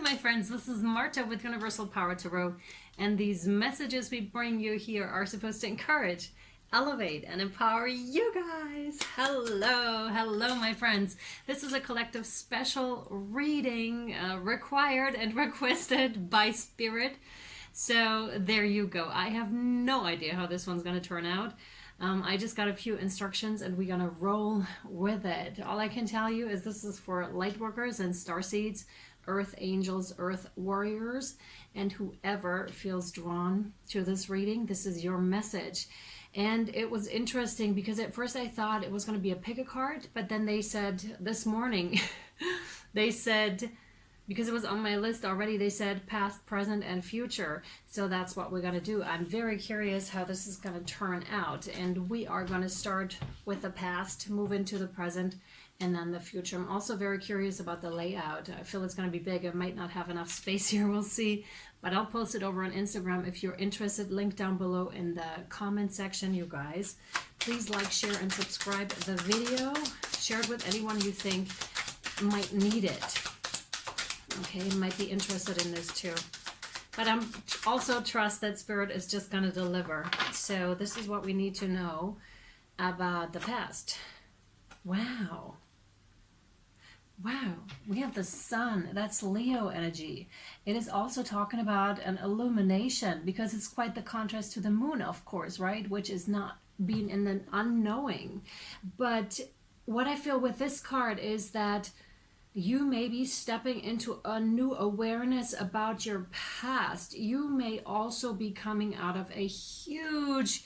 my friends, this is Marta with Universal Power Tarot, and these messages we bring you here are supposed to encourage, elevate, and empower you guys. Hello, my friends. This is a collective special reading required and requested by Spirit. So there you go. I have no idea how this one's going to turn out. I just got a few instructions and we're gonna roll with it. All I can tell you is this is for Lightworkers and Starseeds, Earth Angels, Earth Warriors, and whoever feels drawn to this reading, this is your message. And it was interesting because at first I thought it was going to be a pick a card, but then they said this morning, they said, because it was on my list already, they said past, present, and future. So that's what we're going to do. I'm very curious how this is going to turn out. And we are going to start with the past, move into the present, and then the future. I'm also very curious about the layout. I feel it's going to be big. I might not have enough space here. We'll see. But I'll post it over on Instagram if you're interested. Link down below in the comment section, you guys. Please like, share, and subscribe the video. Share it with anyone you think might need it. Okay, might be interested in this too. But I'm also trust that Spirit is just going to deliver. So this is what we need to know about the past. Wow. Wow, we have the sun. That's Leo energy. It is also talking about an illumination because it's quite the contrast to the moon, of course, right? Which is not being in the unknowing. But what I feel with this card is that you may be stepping into a new awareness about your past. You may also be coming out of a huge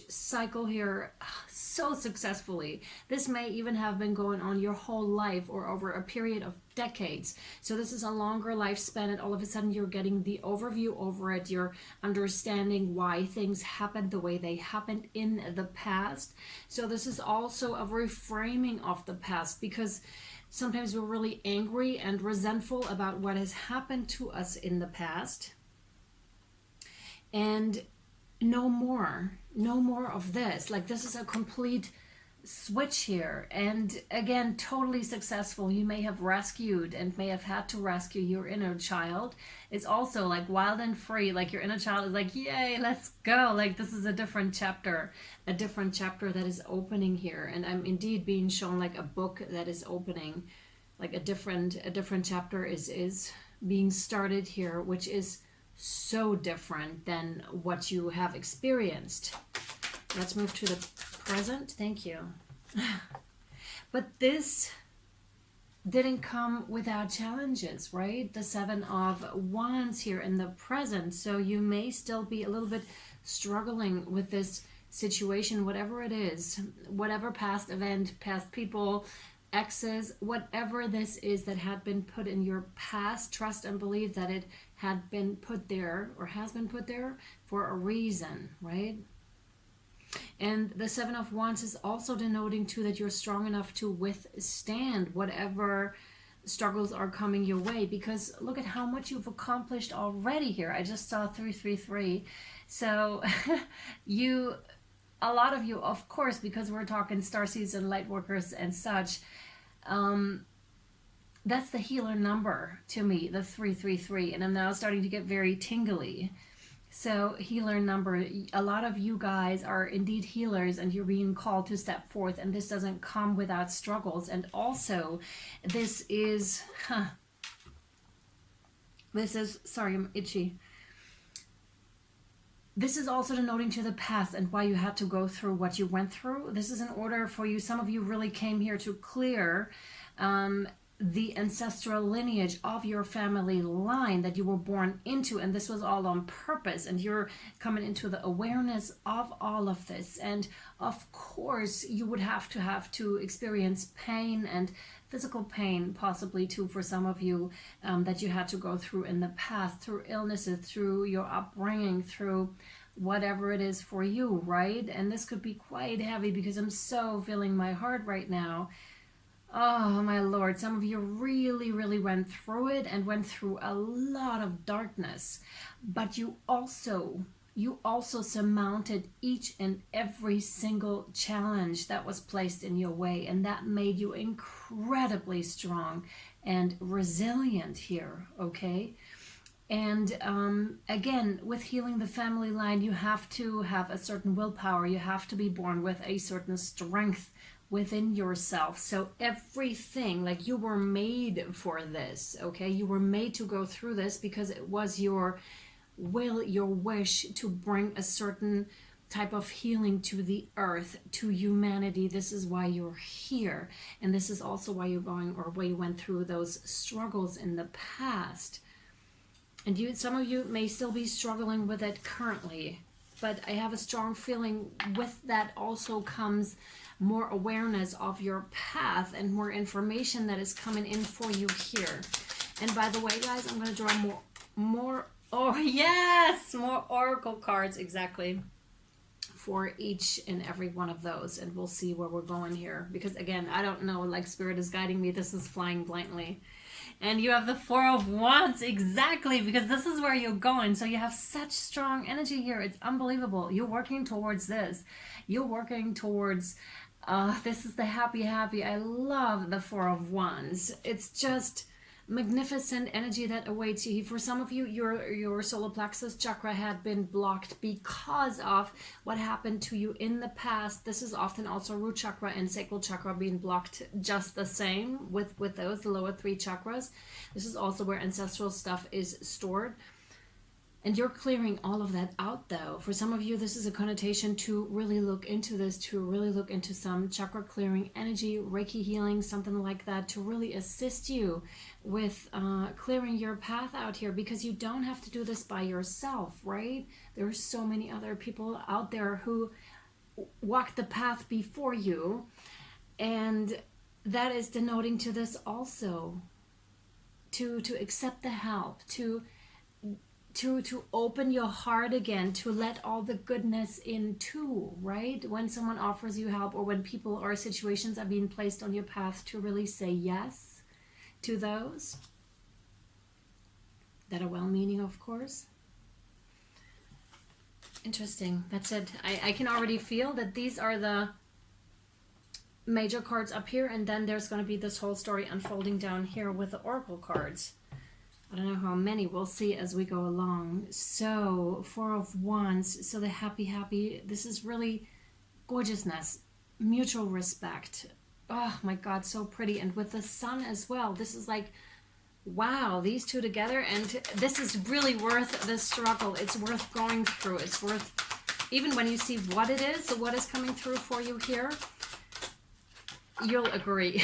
cycle here so successfully. This may even have been going on your whole life or over a period of decades. So this is a longer lifespan, and all of a sudden you're getting the overview over it. You're understanding why things happened the way they happened in the past. So this is also a reframing of the past, because sometimes we're really angry and resentful about what has happened to us in the past. And no more of this. Like, this is a complete switch here. And again, totally successful. You may have rescued and may have had to rescue your inner child. It's also like wild and free. Like, your inner child is like, yay, let's go. Like, this is a different chapter that is opening here. And I'm indeed being shown like a book that is opening, like a different chapter is being started here, which is so different than what you have experienced. Let's move to the present. Thank you. But this didn't come without challenges, right? The Seven of Wands here in the present. So you may still be a little bit struggling with this situation, whatever it is, whatever past event, past people, exes, whatever this is that had been put in your past. Trust and believe that it had been put there or has been put there for a reason, right? And the Seven of Wands is also denoting too that you're strong enough to withstand whatever struggles are coming your way, because look at how much you've accomplished already here. I just saw 333. So a lot of you, of course, because we're talking Starseeds and Lightworkers and such, that's the healer number to me, the 333, and I'm now starting to get very tingly. So healer number, a lot of you guys are indeed healers, and you're being called to step forth, and this doesn't come without struggles. And also, this is, sorry, I'm itchy. This is also denoting to the past and why you had to go through what you went through. This is in order for you. Some of you really came here to clear the ancestral lineage of your family line that you were born into, and this was all on purpose, and you're coming into the awareness of all of this. And of course you would have to experience pain, and physical pain possibly too for some of you, that you had to go through in the past, through illnesses, through your upbringing, through whatever it is for you, right? And this could be quite heavy because I'm so feeling my heart right now. Oh my Lord, some of you really went through it and went through a lot of darkness, but you also surmounted each and every single challenge that was placed in your way, and that made you incredibly strong, and resilient here, okay? And again, with healing the family line, you have to have a certain willpower. You have to be born with a certain strength within yourself. So everything, like, you were made for this, okay? You were made to go through this because it was your will, your wish to bring a certain type of healing to the earth, to humanity. This is why you're here. And this is also why you're going, or why you went through those struggles in the past. And some of you may still be struggling with it currently, but I have a strong feeling with that also comes more awareness of your path and more information that is coming in for you here. And by the way, guys, I'm going to draw more, oh yes, more oracle cards, exactly, for each and every one of those. And we'll see where we're going here. Because again, I don't know, like, Spirit is guiding me. This is flying blindly. And you have the Four of Wands, exactly, because this is where you're going. So you have such strong energy here. It's unbelievable. You're working towards this. You're working towards, this is the happy. I love the Four of Wands. It's just magnificent energy that awaits you. For some of you, your solar plexus chakra had been blocked because of what happened to you in the past. This is often also root chakra and sacral chakra being blocked just the same with those, the lower three chakras. This is also where ancestral stuff is stored. And you're clearing all of that out, though. For some of you, this is a connotation to really look into this, to really look into some chakra clearing energy, Reiki healing, something like that, to really assist you with clearing your path out here, because you don't have to do this by yourself, right? There are so many other people out there who walk the path before you, and that is denoting to this also, to accept the help, to open your heart again, to let all the goodness in too, right? When someone offers you help, or when people or situations are being placed on your path, to really say yes to those that are well-meaning, of course. Interesting. That's it. I can already feel that these are the major cards up here, and then there's going to be this whole story unfolding down here with the oracle cards. I don't know how many, we'll see as we go along. So, Four of Wands, so the happy, this is really gorgeousness, mutual respect. Oh my God, so pretty. And with the sun as well, this is like, wow, these two together, and this is really worth the struggle. It's worth going through. It's worth, even when you see what it is, what is coming through for you here, you'll agree.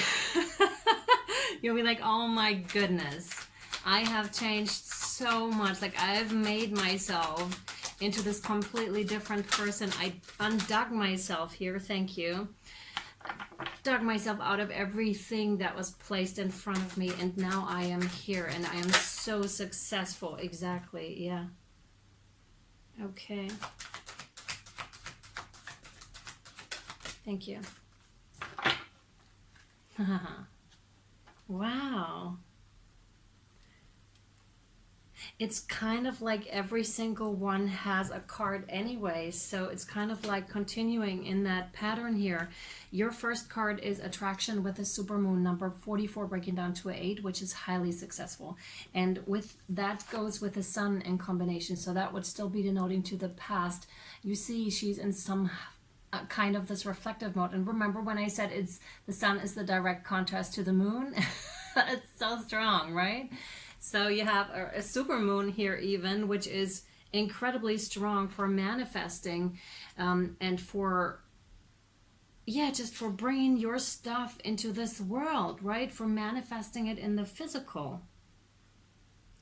You'll be like, oh my goodness. I have changed so much. Like, I've made myself into this completely different person. I undug myself here. Thank you. Dug myself out of everything that was placed in front of me, and now I am here, and I am so successful. Exactly. Yeah. Okay. Thank you. Wow. It's kind of like every single one has a card anyway, so it's kind of like continuing in that pattern here. Your first card is attraction with a supermoon, number 44 breaking down to an 8, which is highly successful. And with that goes with the sun in combination, so that would still be denoting to the past. You see she's in some kind of this reflective mode. And remember when I said the sun is the direct contrast to the moon? It's so strong, right? So you have a super moon here even, which is incredibly strong for manifesting and for, yeah, just for bringing your stuff into this world, right? For manifesting it in the physical.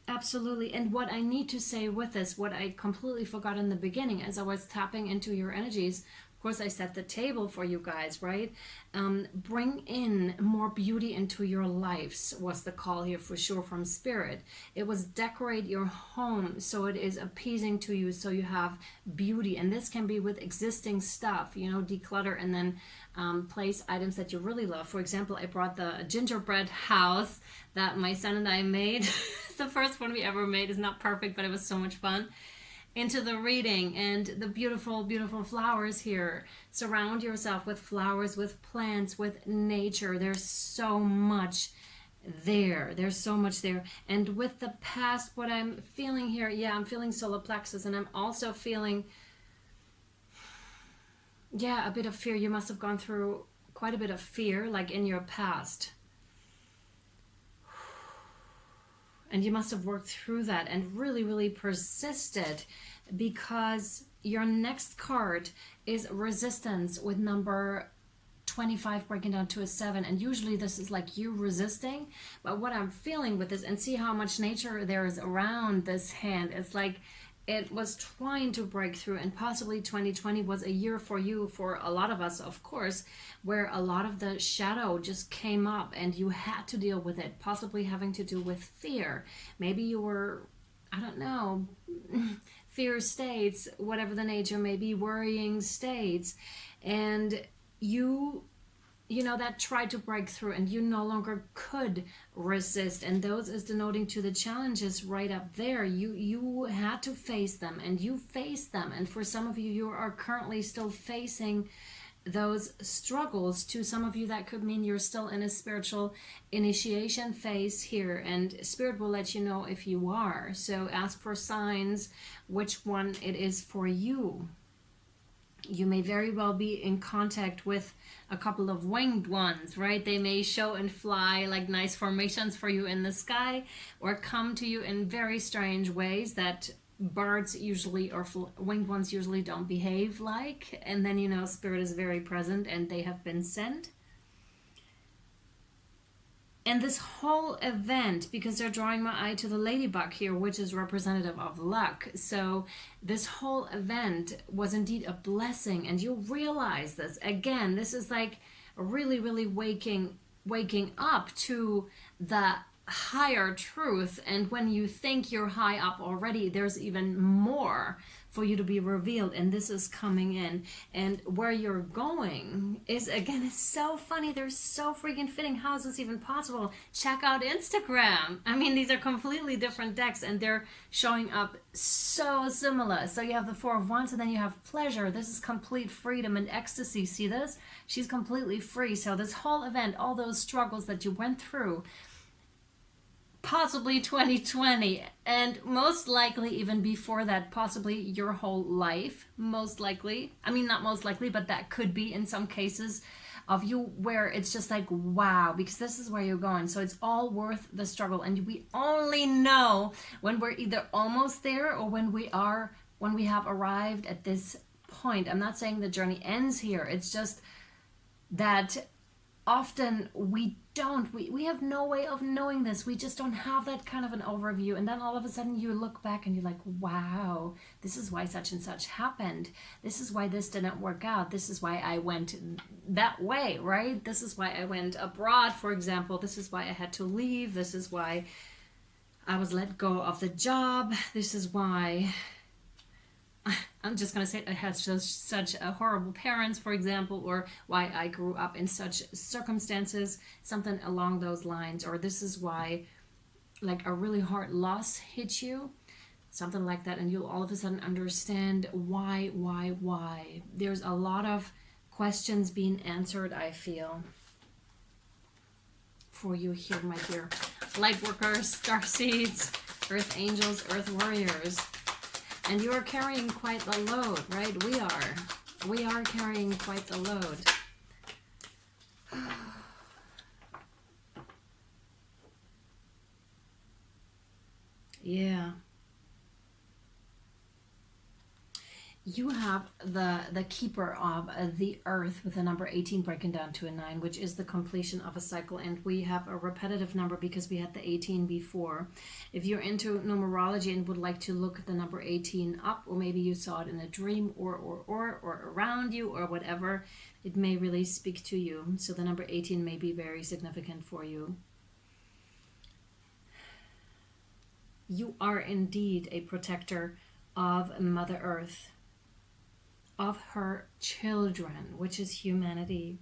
Absolutely. And what I need to say with this, what I completely forgot in the beginning as I was tapping into your energies, of course I set the table for you guys, right? Bring in more beauty into your lives was the call here for sure from Spirit. It was decorate your home so it is appeasing to you, so you have beauty. And this can be with existing stuff, you know, declutter and then place items that you really love. For example, I brought the gingerbread house that my son and I made. It's the first one we ever made. It's not perfect, but it was so much fun. Into the reading and the beautiful, beautiful flowers here. Surround yourself with flowers, with plants, with nature. There's so much There's so much there. And with the past, what I'm feeling here, yeah, I'm feeling solar plexus, and I'm also feeling, yeah, a bit of fear. You must have gone through quite a bit of fear, like in your past. And you must have worked through that and really, really persisted, because your next card is resistance with number 25 breaking down to a 7. And usually this is like you resisting. But what I'm feeling with this, and see how much nature there is around this hand, it's like it was trying to break through. And possibly 2020 was a year for you, for a lot of us, of course, where a lot of the shadow just came up and you had to deal with it, possibly having to do with fear. Maybe you were, I don't know, fear states, whatever the nature may be, worrying states, and you know, that tried to break through and you no longer could resist. And those is denoting to the challenges right up there. You had to face them, and you faced them. And for some of you, you are currently still facing those struggles. To some of you, that could mean you're still in a spiritual initiation phase here, and spirit will let you know if you are. So ask for signs which one it is for you. You may very well be in contact with a couple of winged ones, right? They may show and fly like nice formations for you in the sky, or come to you in very strange ways that birds usually, or winged ones usually, don't behave like. And then, you know, spirit is very present and they have been sent. And this whole event, because they're drawing my eye to the ladybug here, which is representative of luck. So this whole event was indeed a blessing. And you realize this. Again, this is like really, really waking up to the higher truth. And when you think you're high up already, there's even more for you to be revealed, and this is coming in. And where you're going is, again, it's so funny. They're so freaking fitting. How is this even possible? Check out Instagram. I mean, these are completely different decks and they're showing up so similar. So you have the Four of Wands, and then you have pleasure. This is complete freedom and ecstasy. See this? She's completely free. So this whole event, all those struggles that you went through, possibly 2020, and most likely even before that, possibly your whole life, most likely. I mean, not most likely, but that could be in some cases of you, where it's just like, wow, because this is where you're going. So it's all worth the struggle. And we only know when we're either almost there or when we have arrived at this point. I'm not saying the journey ends here. It's just that often we have no way of knowing this. We just don't have that kind of an overview. And then all of a sudden you look back and you're like, wow, this is why such and such happened. This is why this didn't work out. This is why I went that way, right? This is why I went abroad, for example. This is why I had to leave. This is why I was let go of the job. This is why, I'm just going to say, I had such horrible parents, for example, or why I grew up in such circumstances, something along those lines. Or this is why, like, a really hard loss hit you, something like that. And you'll all of a sudden understand why. There's a lot of questions being answered, I feel, for you here, my dear Lightworkers, Starseeds, Earth Angels, Earth Warriors. And you are carrying quite the load, right? We are carrying quite the load. Yeah. You have the keeper of the earth with the number 18 breaking down to a 9, which is the completion of a cycle. And we have a repetitive number because we had the 18 before. If you're into numerology and would like to look the number 18 up, or maybe you saw it in a dream or around you or whatever, it may really speak to you. So the number 18 may be very significant for you. You are indeed a protector of Mother Earth, of her children, which is humanity.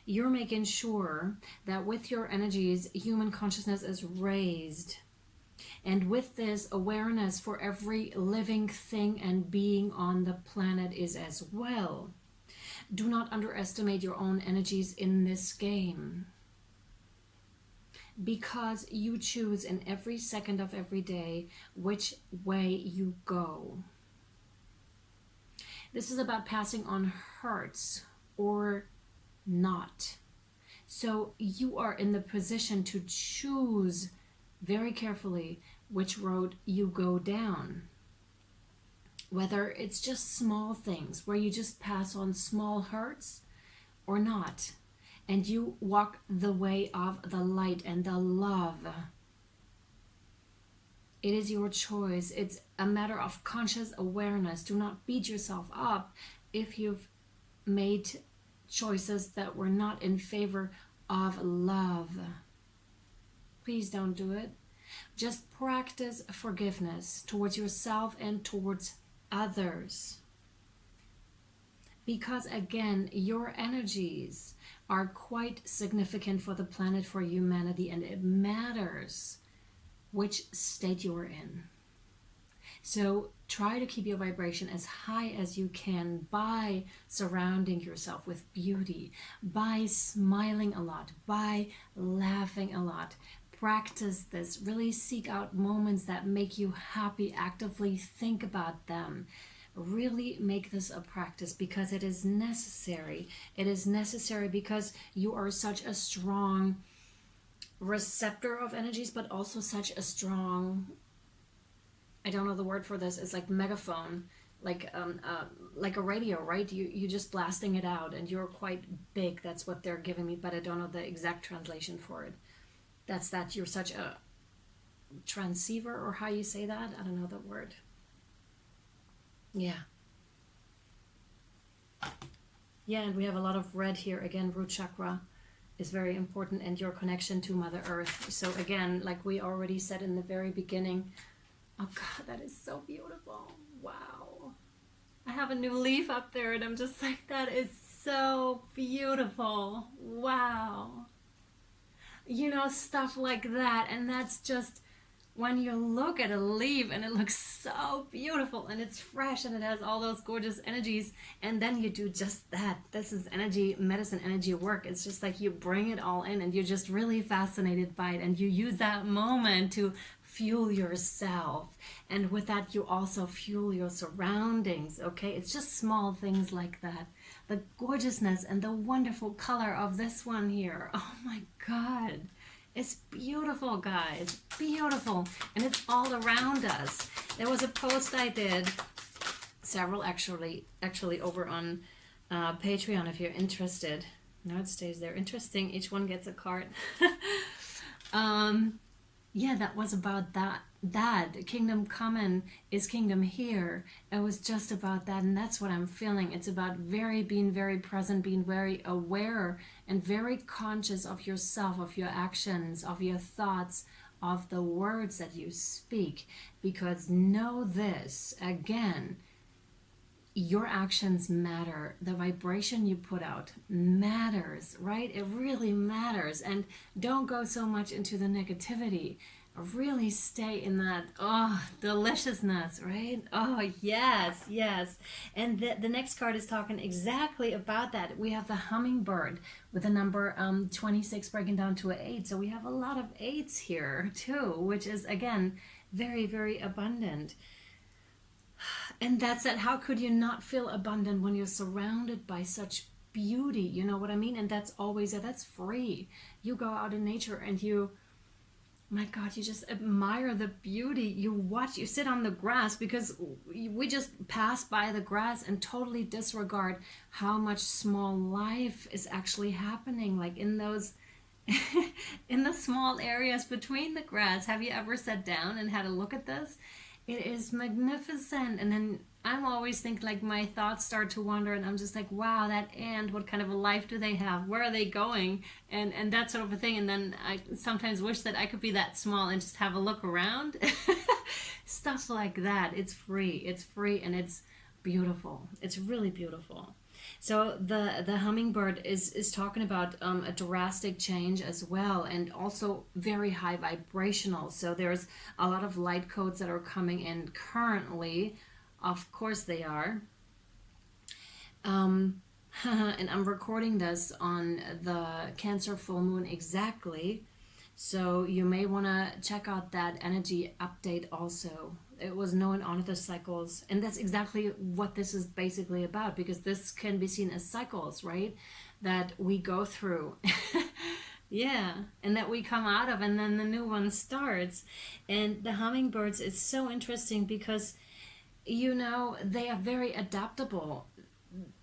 You're making sure that with your energies, human consciousness is raised. And with this, awareness for every living thing and being on the planet is as well. Do not underestimate your own energies in this game. because you choose in every second of every day which way you go. This is about passing on hurts or not. So you are in the position to choose very carefully which road you go down. Whether it's just small things where you just pass on small hurts or not, and you walk the way of the light and the love. It is your choice. It's a matter of conscious awareness. Do not beat yourself up if you've made choices that were not in favor of love. Please don't do it. Just practice forgiveness towards yourself and towards others. Because again, your energies are quite significant for the planet, for humanity, and it matters which state you're in. So try to keep your vibration as high as you can by surrounding yourself with beauty, by smiling a lot, by laughing a lot. Practice this. Really seek out moments that make you happy. Actively think about them. Really make this a practice because it is necessary. It is necessary because you are such a strong receptor of energies, but also such a strong, I don't know the word for this, it's like megaphone, like a radio, right? You just blasting it out, and you're quite big. That's what they're giving me, but I don't know the exact translation for it. That's that you're such a transceiver, or how you say that. I don't know the word. Yeah, and we have a lot of red here. Again, root chakra is very important, and your connection to Mother Earth. So again, like we already said in the very beginning, oh God, that is so beautiful. Wow. I have a new leaf up there, and I'm just like, that is so beautiful. Wow. Stuff like that. And that's just, when you look at a leaf and it looks so beautiful and it's fresh and it has all those gorgeous energies, and then you do just that. This is energy medicine, energy work. It's just like you bring it all in and you're just really fascinated by it, and you use that moment to fuel yourself, and with that you also fuel your surroundings. Okay, it's just small things like that. The gorgeousness and the wonderful color of this one here, oh my God, it's beautiful, guys, beautiful. And it's all around us. There was a post I did, several actually over on Patreon, if you're interested. No, it stays there. Interesting. Each one gets a card. Yeah, that was about that kingdom come is kingdom here. It was just about that, and that's what I'm feeling. It's about being very present, being very aware and very conscious of yourself, of your actions, of your thoughts, of the words that you speak. Because know this, again, your actions matter. The vibration you put out matters, right? It really matters. And don't go so much into the negativity. Really stay in that, deliciousness, right? Oh, yes. And the next card is talking exactly about that. We have the hummingbird with the number 26 breaking down to an 8. So we have a lot of 8s here too, which is, again, very, very abundant. And that's it. How could you not feel abundant when you're surrounded by such beauty? You know what I mean? And that's always it. That's free. You go out in nature and you, my God, you just admire the beauty. You sit on the grass, because we just pass by the grass and totally disregard how much small life is actually happening, like in those in the small areas between the grass. Have you ever sat down and had a look at this? It is magnificent. And then I'm always think, like, my thoughts start to wander, and I'm just like, wow, that ant, what kind of a life do they have? Where are they going? And that sort of a thing. And then I sometimes wish that I could be that small and just have a look around. Stuff like that. It's free, and it's beautiful. It's really beautiful. So the hummingbird is talking about a drastic change as well, and also very high vibrational. So there's a lot of light codes that are coming in currently. Of course they are. And I'm recording this on the Cancer full moon exactly. So you may want to check out that energy update also. It was known on the cycles, and that's exactly what this is basically about, because this can be seen as cycles, right, that we go through. Yeah, and that we come out of, and then the new one starts. And the hummingbirds is so interesting because, you know, they are very adaptable.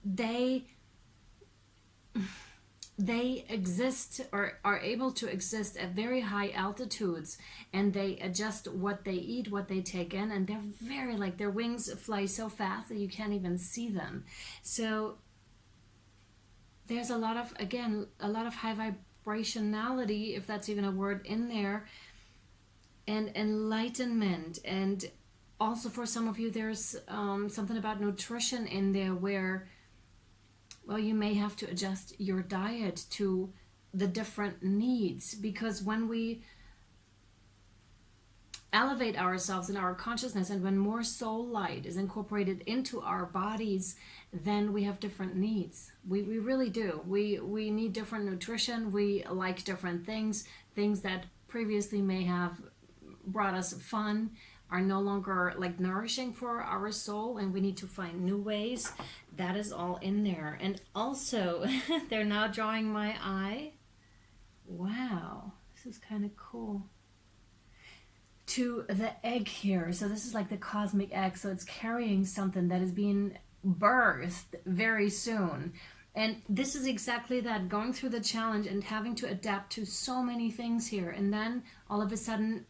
They exist, or are able to exist at very high altitudes, and they adjust what they eat, what they take in, and they're very, like, their wings fly so fast that you can't even see them. So there's a lot of, again, a lot of high vibrationality, if that's even a word, in there, and enlightenment. And also for some of you, there's something about nutrition in there where, well, you may have to adjust your diet to the different needs, because when we elevate ourselves in our consciousness, and when more soul light is incorporated into our bodies, then we have different needs. We really do. We need different nutrition. We like different things. Things that previously may have brought us fun are no longer like nourishing for our soul, and we need to find new ways. That is all in there. And also they're now drawing my eye. Wow, this is kind of cool. To the egg here. So this is like the cosmic egg, so it's carrying something that is being birthed very soon. And this is exactly that, going through the challenge and having to adapt to so many things here, and then all of a sudden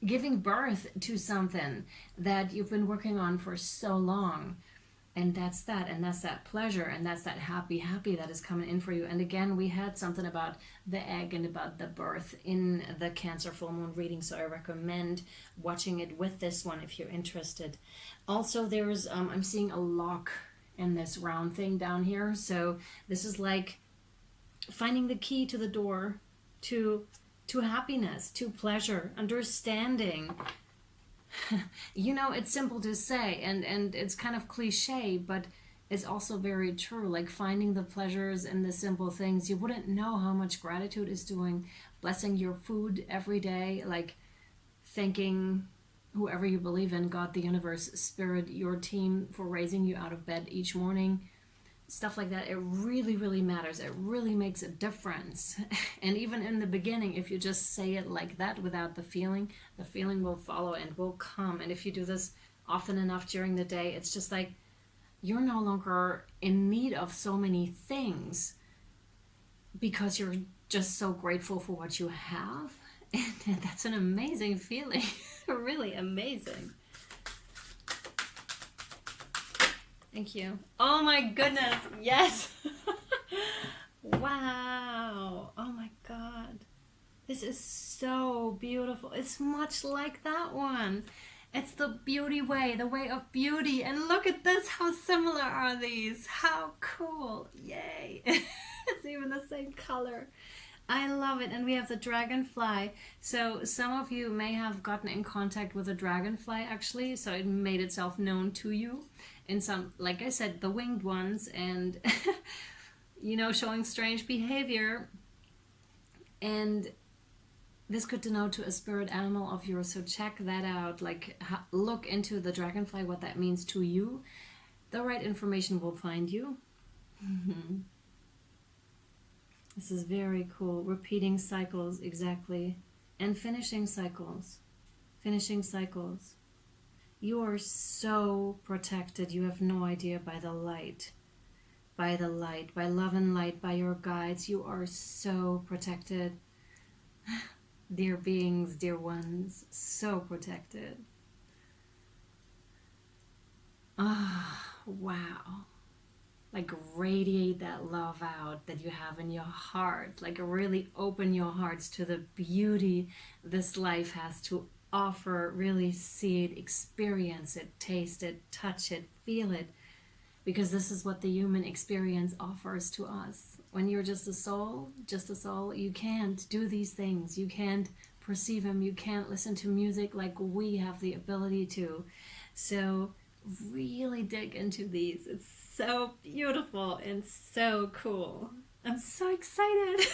giving birth to something that you've been working on for so long. And that's that pleasure, and that's that happy that is coming in for you. And again, we had something about the egg and about the birth in the Cancer full moon reading, so I recommend watching it with this one if you're interested. Also, there's I'm seeing a lock in this round thing down here, so this is like finding the key to the door to happiness, to pleasure, understanding. You know, it's simple to say, and it's kind of cliche, but it's also very true. Like finding the pleasures in the simple things. You wouldn't know how much gratitude is doing. Blessing your food every day, like thanking whoever you believe in, God, the universe, spirit, your team, for raising you out of bed each morning. Stuff like that, it really matters. It really makes a difference. And even in the beginning, if you just say it like that without the feeling will follow and will come. And if you do this often enough during the day, it's just like you're no longer in need of so many things, because you're just so grateful for what you have. And that's an amazing feeling. Really amazing. Thank you. Oh my goodness, yes. Wow. Oh my God. This is so beautiful. It's much like that one. It's the beauty way, the way of beauty. And look at this, how similar are these? How cool. Yay. It's even the same color. I love it. And we have the dragonfly. So some of you may have gotten in contact with a dragonfly actually, so it made itself known to you. In some, like I said, the winged ones, and you know, showing strange behavior. And this could denote to a spirit animal of yours, so check that out. Like, look into the dragonfly, what that means to you. The right information will find you. This is very cool. Repeating cycles, exactly. And finishing cycles. Finishing cycles. You are so protected. You have no idea, by the light. By the light. By love and light. By your guides. You are so protected. Dear beings, dear ones. So protected. Ah, wow. Like, radiate that love out that you have in your heart. Like, really open your hearts to the beauty this life has to offer. Really see it, experience it, taste it, touch it, feel it. Because this is what the human experience offers to us. When you're just a soul, you can't do these things. You can't perceive them. You can't listen to music like we have the ability to. So really dig into these. It's so beautiful and so cool. I'm so excited.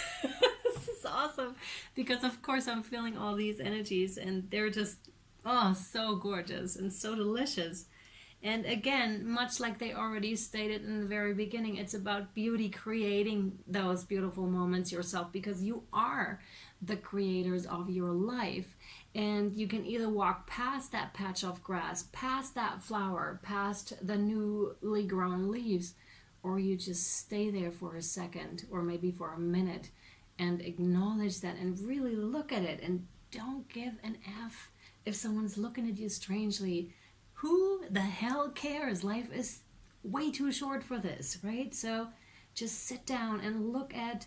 This is awesome. awesome because of course I'm feeling all these energies and they're just, oh, so gorgeous and so delicious. And again, much like they already stated in the very beginning, it's about beauty, creating those beautiful moments yourself, because you are the creators of your life. And you can either walk past that patch of grass, past that flower, past the newly grown leaves, or you just stay there for a second or maybe for a minute and acknowledge that and really look at it, and don't give an F if someone's looking at you strangely. Who the hell cares? Life is way too short for this, right? So just sit down and look at,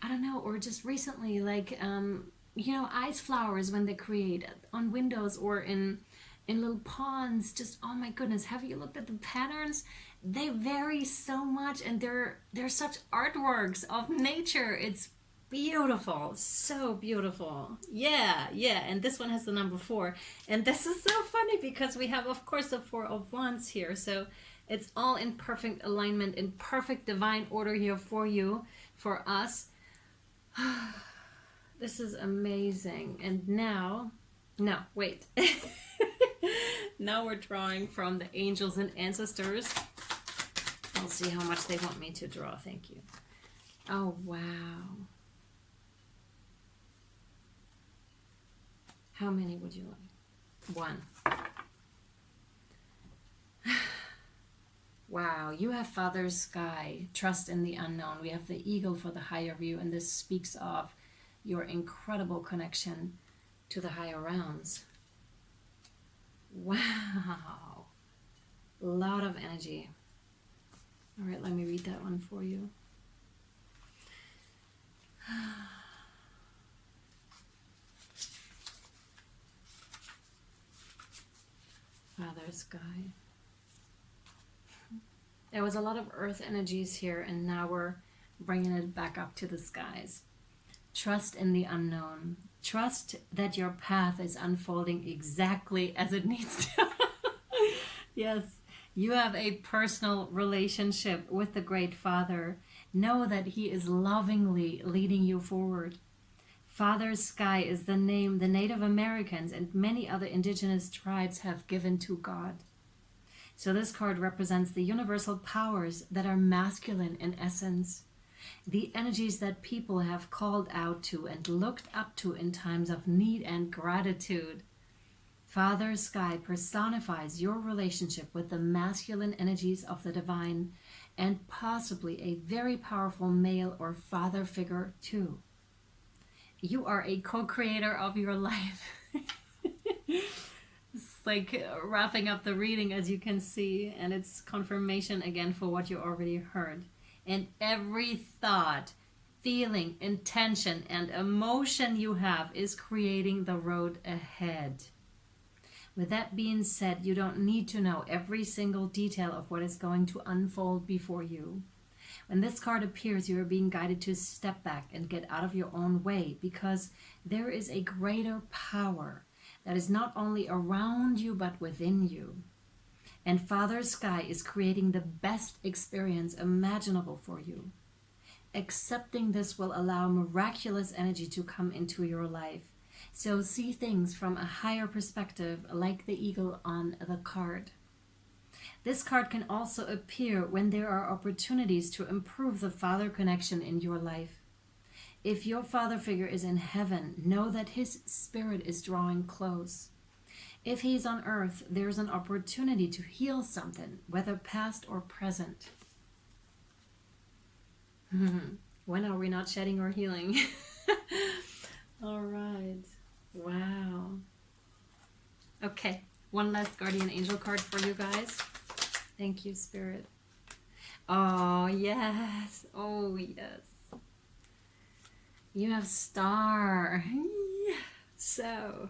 I don't know, or just recently, like, ice flowers when they create on windows or in little ponds. Just, oh my goodness, have you looked at the patterns? They vary so much, and they're such artworks of nature. It's beautiful, so beautiful. Yeah, and this one has the number 4, and this is so funny because we have, of course, the 4 of Wands here, so it's all in perfect alignment, in perfect divine order here for you, for us. This is amazing. And now, no, wait. Now we're drawing from the angels and ancestors. I'll see how much they want me to draw. Thank you. Oh, wow. How many would you like? 1. Wow, you have Father Sky, trust in the unknown. We have the eagle for the higher view, and this speaks of your incredible connection to the higher realms. Wow, a lot of energy. All right, let me read that one for you. Father Sky. There was a lot of earth energies here, and now we're bringing it back up to the skies. Trust in the unknown. Trust that your path is unfolding exactly as it needs to. Yes, you have a personal relationship with the Great Father. Know that He is lovingly leading you forward. Father Sky is the name the Native Americans and many other indigenous tribes have given to God. So this card represents the universal powers that are masculine in essence, the energies that people have called out to and looked up to in times of need and gratitude. Father Sky personifies your relationship with the masculine energies of the divine, and possibly a very powerful male or father figure too. You are a co-creator of your life. It's like wrapping up the reading, as you can see, and it's confirmation again for what you already heard. And every thought, feeling, intention, and emotion you have is creating the road ahead. With that being said, you don't need to know every single detail of what is going to unfold before you. When this card appears, you are being guided to step back and get out of your own way, because there is a greater power that is not only around you but within you. And Father Sky is creating the best experience imaginable for you. Accepting this will allow miraculous energy to come into your life. So see things from a higher perspective, like the eagle on the card. This card can also appear when there are opportunities to improve the father connection in your life. If your father figure is in heaven, know that his spirit is drawing close. If he's on earth, there's an opportunity to heal something, whether past or present. When are we not shedding or healing? All right. Wow. Okay, one last guardian angel card for you guys. Thank you, Spirit. Oh, yes. Oh, yes. You have Star. So,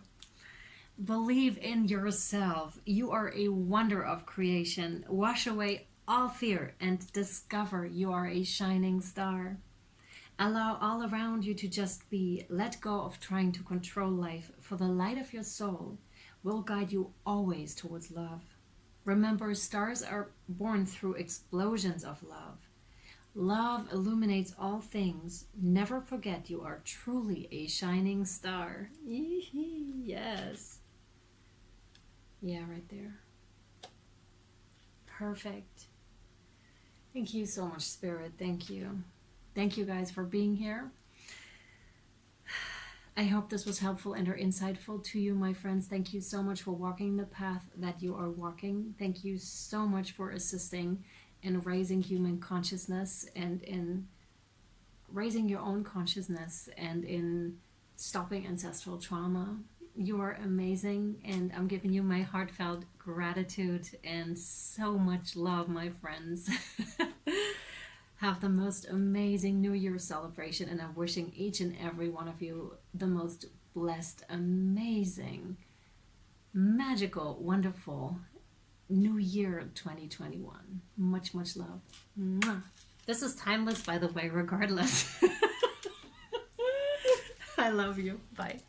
believe in yourself. You are a wonder of creation. Wash away all fear and discover you are a shining star. Allow all around you to just be. Let go of trying to control life, for the light of your soul will guide you always towards love. Remember, stars are born through explosions of love. Love illuminates all things. Never forget you are truly a shining star. Yes. Yeah, right there. Perfect. Thank you so much, Spirit. Thank you. Thank you guys for being here. I hope this was helpful and or insightful to you, my friends. Thank you so much for walking the path that you are walking. Thank you so much for assisting in raising human consciousness and in raising your own consciousness and in stopping ancestral trauma. You are amazing, and I'm giving you my heartfelt gratitude and so much love, my friends. Have the most amazing New Year celebration, and I'm wishing each and every one of you the most blessed, amazing, magical, wonderful New Year 2021. Much, much love. Mwah. This is timeless, by the way, regardless. I love you. Bye.